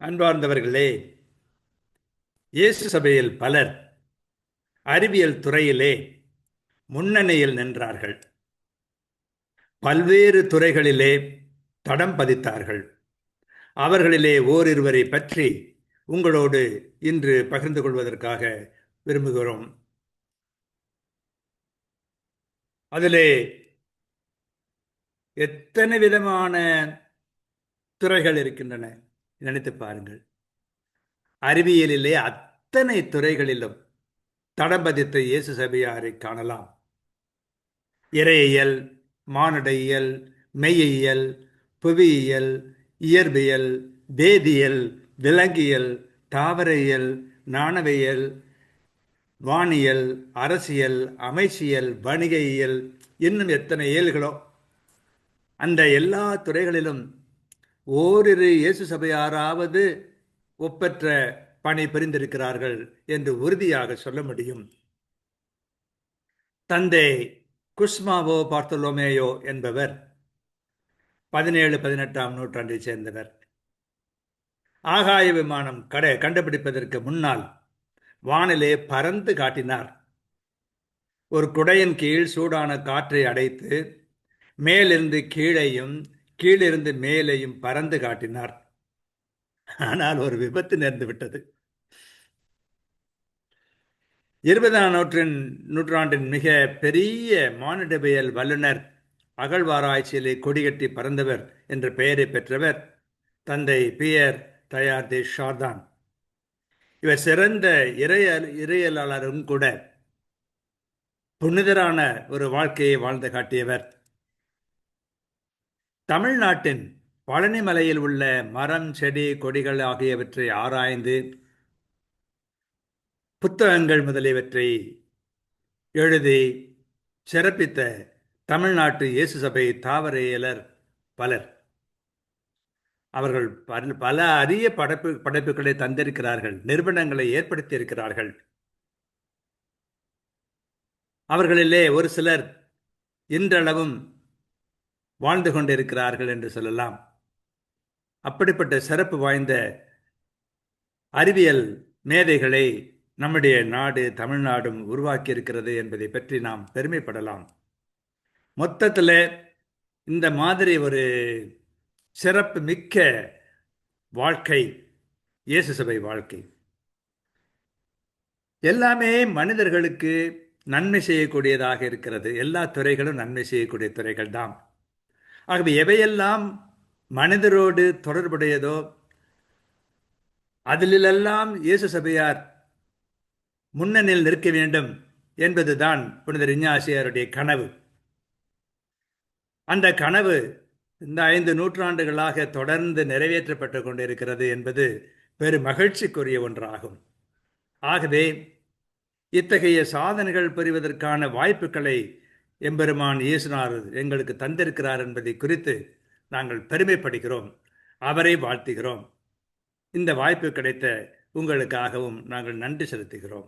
அன்பார்ந்தவர்களே, இயேசு சபையில் பலர் அறிவியல் துறையிலே முன்னணியில் நின்றார்கள். பல்வேறு துறைகளிலே தடம் பதித்தார்கள். அவர்களிலே ஓரிருவரை பற்றி உங்களோடு இன்று பகிர்ந்து கொள்வதற்காக விரும்புகிறோம். அதிலே எத்தனை விதமான துறைகள் இருக்கின்றன நினைத்து பாருங்கள். அறிவியலிலே அத்தனை துறைகளிலும் தடம் பதித்த இயேசு சபையாரை காணலாம். இறையியல், மானுடையியல், மெய்யியல், புவியியல், இயற்பியல், வேதியியல், விலங்கியல், தாவரையியல், நாணவியல், வானியல், அரசியல், அமைச்சியல், வணிகையியல், இன்னும் எத்தனை இயல்களோ அந்த எல்லா துறைகளிலும் ஓரிரு இயேசு சபையாராவது ஒப்பற்ற பணி புரிந்திருக்கிறார்கள் என்று உறுதியாக சொல்ல முடியும். தந்தை குஸ்மாவோ பார்த்தலோமேயோ என்பவர் 17-18ஆம் நூற்றாண்டை சேர்ந்தவர். ஆகாய விமானம் கண்டுபிடிப்பதற்கு முன்னால் வானிலே பறந்து காட்டினார். ஒரு குடையின் கீழ் சூடான காற்றை அடைத்து மேலிருந்து கீழையும் கீழிருந்து மேலையும் பறந்து காட்டினார். ஆனால் ஒரு விபத்து நேர்ந்து விட்டது. 20ஆம் நூற்றாண்டின் மிக பெரிய மானிடவியல் வல்லுநர், அகழ்வாராய்ச்சியிலே கொடிகட்டி பறந்தவர் என்ற பெயரை பெற்றவர் தந்தை பியர் தயார் தி ஷார்தான். இவர் சிறந்த இறையலாளரும் கூட. புனிதரான ஒரு வாழ்க்கையை வாழ்ந்து காட்டியவர். தமிழ்நாட்டின் பழனி மலையில் உள்ள மரம், செடி, கொடிகள் ஆகியவற்றை ஆராய்ந்து புத்தகங்கள் முதலியவற்றை எழுதி சிறப்பித்த தமிழ்நாட்டு இயேசு சபை தாவரையியலர் பலர். அவர்கள் பல அரிய படைப்புகளை தந்திருக்கிறார்கள், நிறுவனங்களை ஏற்படுத்தி இருக்கிறார்கள். அவர்களிலே ஒரு சிலர் இன்றளவும் வாழ்ந்து கொண்டிருக்கிறார்கள் என்று சொல்லலாம். அப்படிப்பட்ட சிறப்பு வாய்ந்த அறிவியல் மேதைகளை நம்முடைய நாடு தமிழ்நாடும் உருவாக்கி இருக்கிறது என்பதை பற்றி நாம் பெருமைப்படலாம். மொத்தத்தில் இந்த மாதிரி ஒரு சிறப்பு மிக்க வாழ்க்கை இயேசு சபை வாழ்க்கை. எல்லாமே மனிதர்களுக்கு நன்மை செய்யக்கூடியதாக இருக்கிறது. எல்லா துறைகளும் நன்மை செய்யக்கூடிய துறைகள் தான். ஆகவே எவையெல்லாம் மனிதரோடு தொடர்புடையதோ அதிலெல்லாம் இயேசு சபையார் முன்னணியில் நிற்க வேண்டும் என்பதுதான் புனிதர் இஞ்ஞாசியாருடைய கனவு. அந்த கனவு இந்த 5 நூற்றாண்டுகளாக தொடர்ந்து நிறைவேற்றப்பட்டு கொண்டிருக்கிறது என்பது பெரும் மகிழ்ச்சிக்குரிய ஒன்றாகும். ஆகவே இத்தகைய சாதனைகள் புரிவதற்கான வாய்ப்புகளை எம்பெருமான் இயேசுநாதர் எங்களுக்கு தந்திருக்கிறார் என்பதை குறித்து நாங்கள் பெருமைப்படுகிறோம், அவரை வாழ்த்துகிறோம். இந்த வாய்ப்பு கிடைத்த உங்களுக்காகவும் நாங்கள் நன்றி செலுத்துகிறோம்.